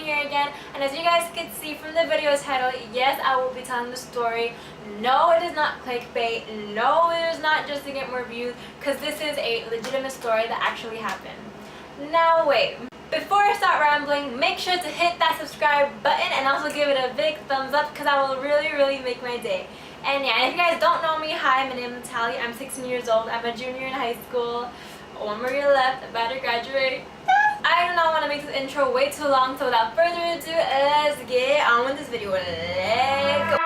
here again, and as you guys can see from the video title, yes, I will be telling the story. No, it is not clickbait. No, it is not just to get more views, because this is a legitimate story that actually happened. Now wait, before I start rambling, make sure to hit that subscribe button and also give it a big thumbs up, because that will really make my day. And yeah, if you guys don't know me, hi, my name is Natalie. I'm 16 years old. I'm a junior in high school. One more year left. I'm about to graduate. I do not want to make this intro way too long, so without further ado, let's get on with this video. Let's go.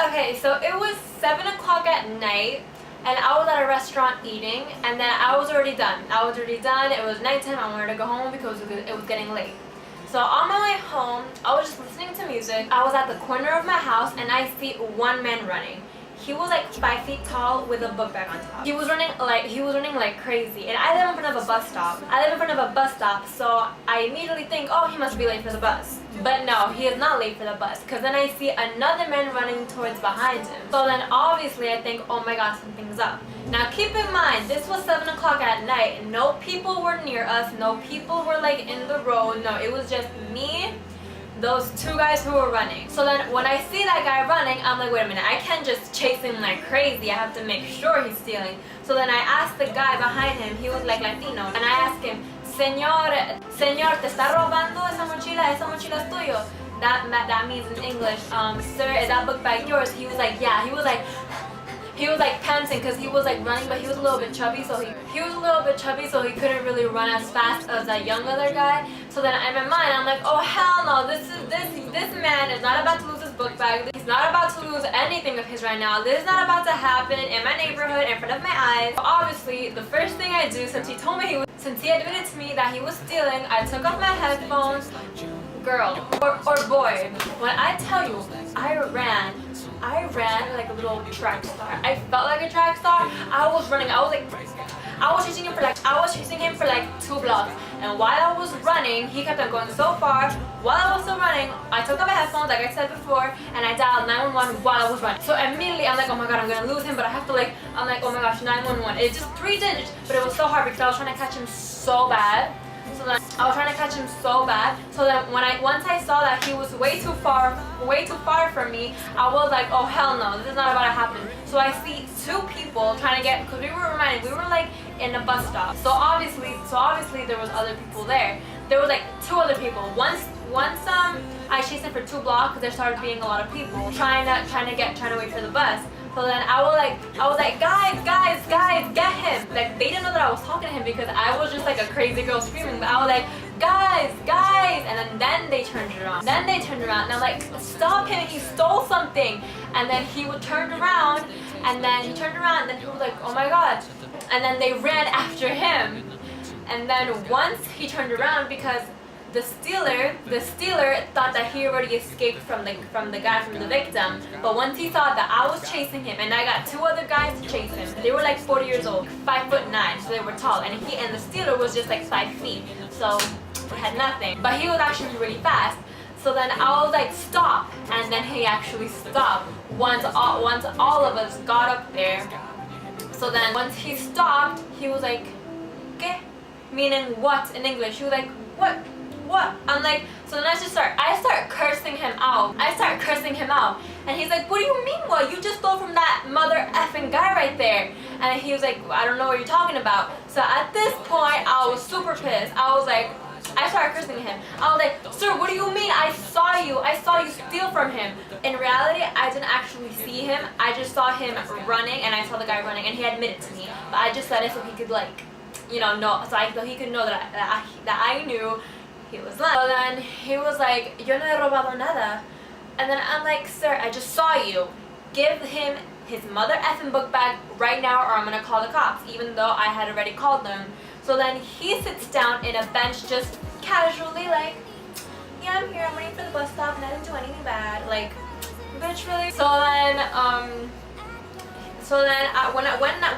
Okay, so it was 7 o'clock at night, and I was at a restaurant eating, and then I was already done. It was nighttime. I wanted to go home because it was getting late. So on my way home, I was just listening to music. I was at the corner of my house, and I see one man running. He was like 5 feet tall with a book bag on top. He was running like crazy. And I live in front of a bus stop. So I immediately think, oh, he must be late for the bus. But no, he is not late for the bus, because then I see another man running towards behind him. So then obviously I think, oh my god, something's up. Now keep in mind, this was 7 o'clock at night. No people were near us. No people were like in the road. No, it was just me, those two guys who were running. So then when I see that guy running, I'm like, wait a minute, I can't just chase him like crazy. I have to make sure he's stealing. So then I asked the guy behind him, he was like Latino, and I asked him, Señor, te está robando esa mochila es tuyo. That means in English, sir, is that book bag yours? He was like, yeah. He was like panting because he was like running, but he was a little bit chubby, so he couldn't really run as fast as that young other guy. So then in my mind, I'm like, oh hell no, this man is not about to lose his book bag. He's not about to lose anything of his right now. This is not about to happen in my neighborhood in front of my eyes. So obviously, the first thing I do, since he admitted to me that he was stealing, I took off my headphones. Girl or boy, when I tell you, I ran like a little track star. I felt like a track star. I was running. I was chasing him for like 2 blocks. And while I was running, he kept on going so far. While I was still running, I took off my headphones, like I said before, and I dialed 911 while I was running. So immediately I'm like, oh my god, I'm gonna lose him, but I have to I'm like, oh my gosh, 911. It's just 3 digits, but it was so hard because I was trying to catch him so bad. So then once I saw that he was way too far from me, I was like, oh hell no, this is not about to happen. So I see 2 people trying to get, because we were like in a bus stop. So obviously there was other people there. There was like 2 other people. Once I chased him for 2 blocks because there started being a lot of people trying to wait for the bus. So then I was like, guys, get him. Like, they didn't know that I was talking to him because I was just like a crazy girl screaming. But I was like, guys, and then they turned around. And I'm like, stop him, he stole something. And then he turned around, and then he was like, oh my god. And then they ran after him. And then once he turned around, because the stealer thought that he already escaped from the victim, but once he saw that I was chasing him, and I got 2 other guys to chase him. They were like 40 years old, 5'9", so they were tall, and the stealer was just like 5 feet, so he had nothing. But he was actually really fast. So then I was like, stop, and then he actually stopped. Once all of us got up there. So then once he stopped, he was like, ¿qué? Meaning what in English? He was like, what? I'm like, so then I start cursing him out. And he's like, what do you mean what? You just stole from that mother effing guy right there. And he was like, I don't know what you're talking about. So at this point, I was super pissed. I started cursing him. I was like, sir, what do you mean? I saw you steal from him. In reality, I didn't actually see him. I just saw him running, and I saw the guy running, and he admitted to me. But I just said it so he could so he could know that I knew he was lying. So then he was like, yo no he robado nada. And then I'm like, sir, I just saw you. Give him his mother effing book bag right now, or I'm gonna call the cops, even though I had already called them. So then he sits down in a bench just casually like, yeah, I'm here, I'm waiting for the bus stop, and I didn't do anything bad. Like, bitch, really? So then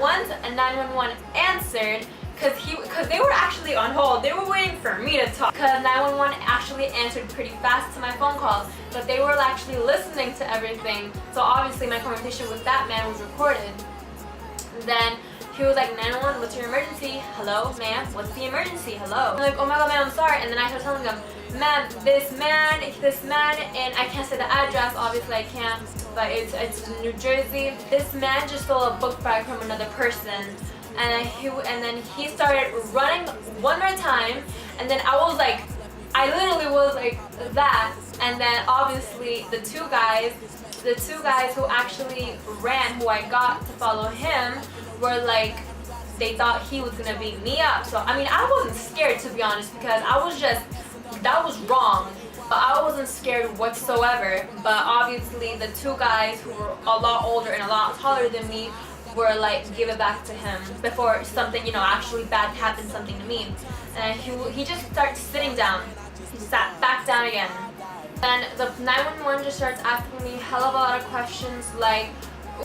once a 911 answered, because they were actually on hold. They were waiting for me to talk, because 911 actually answered pretty fast to my phone calls, but they were actually listening to everything. So obviously my conversation with that man was recorded. Then he was like, 911, what's your emergency? Hello, ma'am, what's the emergency? Hello. I'm like, oh my god, ma'am, I'm sorry. And then I started telling him, ma'am, this man, and I can't say the address, obviously I can't, but it's New Jersey. This man just stole a book bag from another person. And then he started running one more time, and then I literally was like that. And then obviously the two guys who actually ran, who I got to follow him, were like, they thought he was gonna beat me up. So I mean, I wasn't scared, to be honest, because that was wrong. But I wasn't scared whatsoever. But obviously the two guys who were a lot older and a lot taller than me were like, give it back to him before something, actually bad happened, something to me. And he just starts sitting down. He sat back down again. And the 911 just starts asking me hell of a lot of questions, like,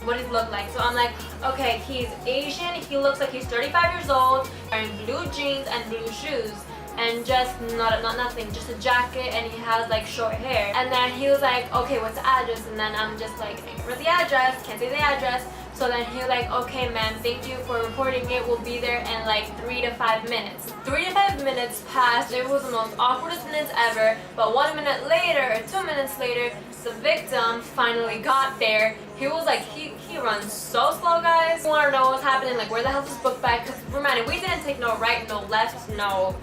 what does he look like? So I'm like, okay, he's Asian, he looks like he's 35 years old, wearing blue jeans and blue shoes, and just nothing, just a jacket, and he has like short hair. And then he was like, okay, what's the address? And then I'm just like, I can't remember the address, can't say the address. So then he was like, okay ma'am, thank you for reporting it, we'll be there in like 3 to 5 minutes. 3 to 5 minutes passed, it was the most awkwardest minutes ever, but 1 minute later, or 2 minutes later, the victim finally got there. He was like, he runs so slow, guys. You wanna know what's happening, like where the hell is this book bag? Because remember, we didn't take no right, no left, no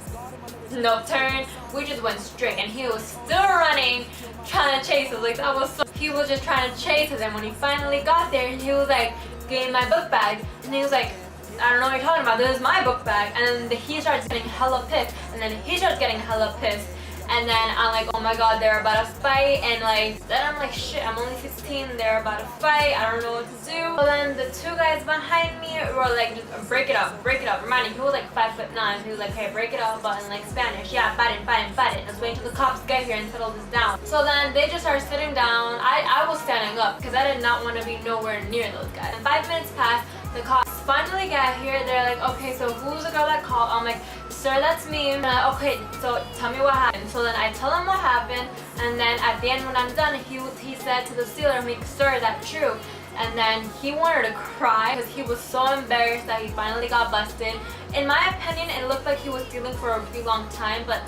turn, we just went straight, and he was still running, trying to chase us. Like, that was so, he was just trying to chase us. And when he finally got there, he was like, give me my book bag, and he was like, I don't know what you're talking about, this is my book bag. And then he starts getting hella pissed, and then he starts getting hella pissed. And then I'm like, oh my god, they're about to fight. And like, then I'm like, shit, I'm only 16, they're about to fight, I don't know what to do. So then the two guys behind me were like, just break it up. Reminding, he was like 5'9", he was like, hey, break it up, but in like Spanish, yeah, fighting. Let's wait until the cops get here and settle this down. So then they just started sitting down. I was standing up, because I did not want to be nowhere near those guys. And 5 minutes passed, the cops finally get here. They're like, okay, so who's the girl that called? I'm like, sir, that's me. And I'm like, okay, so tell me what happened. So then I tell him what happened, and then at the end when I'm done, he said to the stealer, I'm like, sir, that's true. And then he wanted to cry because he was so embarrassed that he finally got busted. In my opinion, it looked like he was stealing for a pretty long time, but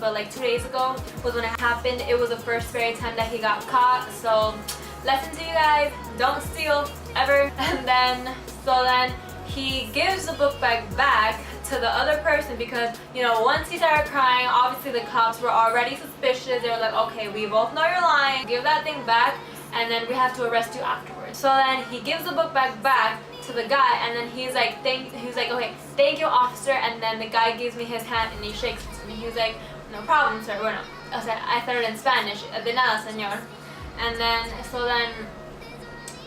like 2 days ago was when it happened. It was the first very time that he got caught. So lesson to you guys, don't steal ever. And then he gives the book bag back to the other person because, once he started crying, obviously the cops were already suspicious. They were like, okay, we both know you're lying, give that thing back, and then we have to arrest you afterwards. So then he gives the book bag back to the guy, and then he's like, okay, thank you, officer. And then the guy gives me his hand and he shakes it, and he's like, no problem, sir. Bueno, I started in Spanish, de nada, señor. And then,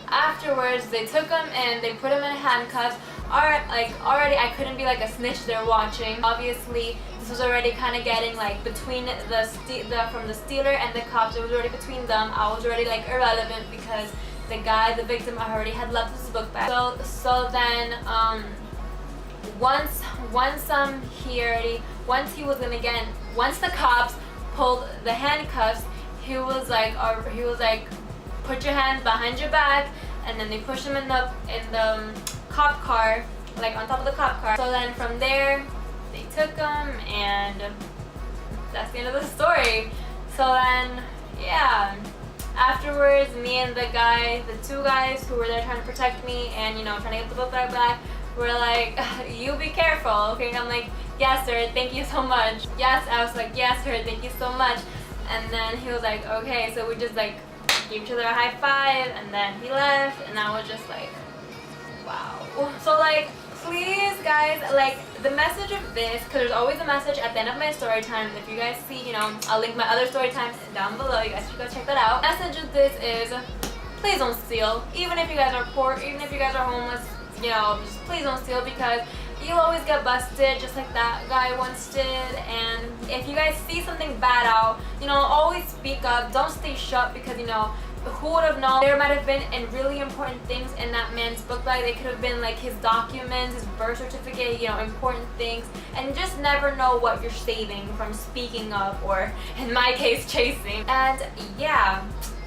afterwards, they took him and they put him in handcuffs. Already I couldn't be like a snitch there watching. Obviously, this was already kind of getting like between from the stealer and the cops. It was already between them. I was already like irrelevant because the victim, I already had left his book bag. So then once the cops pulled the handcuffs, he was like, put your hands behind your back, and then they pushed him in the cop car, like on top of the cop car. So then from there, they took him, and that's the end of the story. So then, yeah. Afterwards, me and the two guys who were there trying to protect me and, trying to get the book bag back, were like, you be careful, okay? I'm like, yes, sir, thank you so much. Yes, I was like, yes, sir, thank you so much. And then he was like, okay, so we just like gave each other a high five, and then he left, and I was just like, wow. So like, please guys, like the message of this, because there's always a message at the end of my story time. If you guys see, I'll link my other story times down below. You guys should go check that out. The message of this is, please don't steal. Even if you guys are poor, even if you guys are homeless, just please don't steal, because you'll always get busted, just like that guy once did. And if you guys see something bad out, always speak up. Don't stay shut, because who would have known? There might have been really important things in that man's book bag. They could have been like his documents, his birth certificate, important things. And you just never know what you're saving from speaking up, or in my case, chasing. And yeah,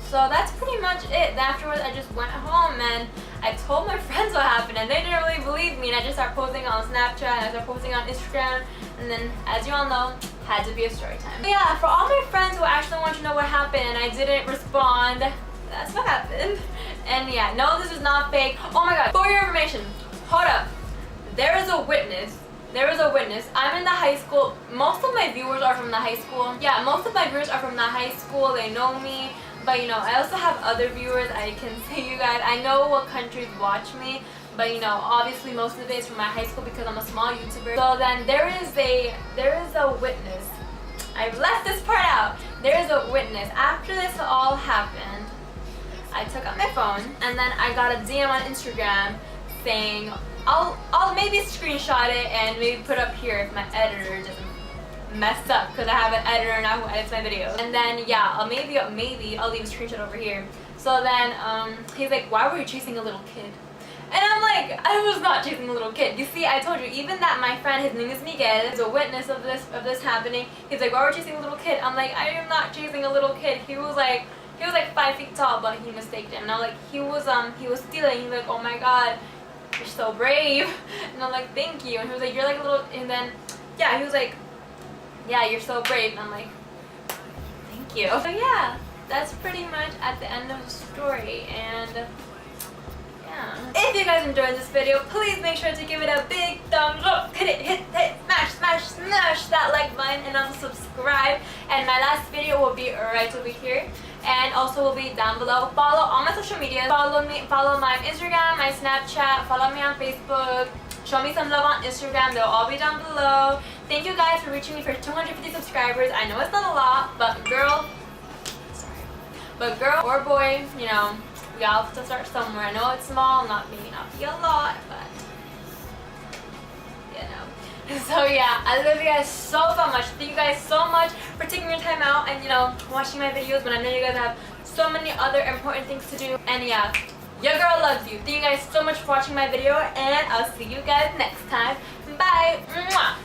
so that's pretty much it. Afterwards, I just went home and I told my friends what happened and they didn't really believe me, and I just started posting on Snapchat and I started posting on Instagram, and then as you all know, had to be a story time. But yeah, for all my friends who actually want to know what happened and I didn't respond, that's what happened. And yeah, no, this is not fake. Oh my god, for your information, hold up. There is a witness. There is a witness. I'm in the high school. Most of my viewers are from the high school. Yeah, most of my viewers are from the high school. They know me. But you know, I also have other viewers. I can see you guys. I know what countries watch me. But you know, obviously most of it is from my high school because I'm a small YouTuber. So then there is a witness. I left this part out. There is a witness. After this all happened, I took out my phone and then I got a DM on Instagram saying, I'll maybe screenshot it and maybe put up here if my editor doesn't mess up, because I have an editor now who edits my videos. And then yeah, maybe I'll leave a screenshot over here. So then he's like, why were you chasing a little kid? And I'm like, I was not chasing a little kid. You see, I told you, even that my friend, his name is Miguel, is a witness of this happening. He's like, why were you chasing a little kid? I'm like, I am not chasing a little kid. He was like 5 feet tall, but he mistaked him. And I'm like, he was stealing. He's like, oh my god, you're so brave. And I'm like, thank you. And he was like, you're like a little, and then yeah, he was like, yeah, you're so brave. And I'm like, thank you. So yeah, that's pretty much at the end of the story. And yeah, if you guys enjoyed this video, please make sure to give it a big thumbs up. Hit, smash that like button, and also subscribe. And my last video will be right over here, and also will be down below. Follow all my social media. Follow me, follow my Instagram, my Snapchat, follow me on Facebook. Show me some love on Instagram. They'll all be down below. Thank you guys for reaching me for 250 subscribers. I know it's not a lot, but girl or boy, you know, we all have to start somewhere. I know it's small, maybe not be a lot, but you know. So yeah, I love you guys so much. Thank you guys so much for taking your time out and, you know, watching my videos when I know you guys have so many other important things to do. And yeah, your girl loves you. Thank you guys so much for watching my video, and I'll see you guys next time. Bye. Mwah.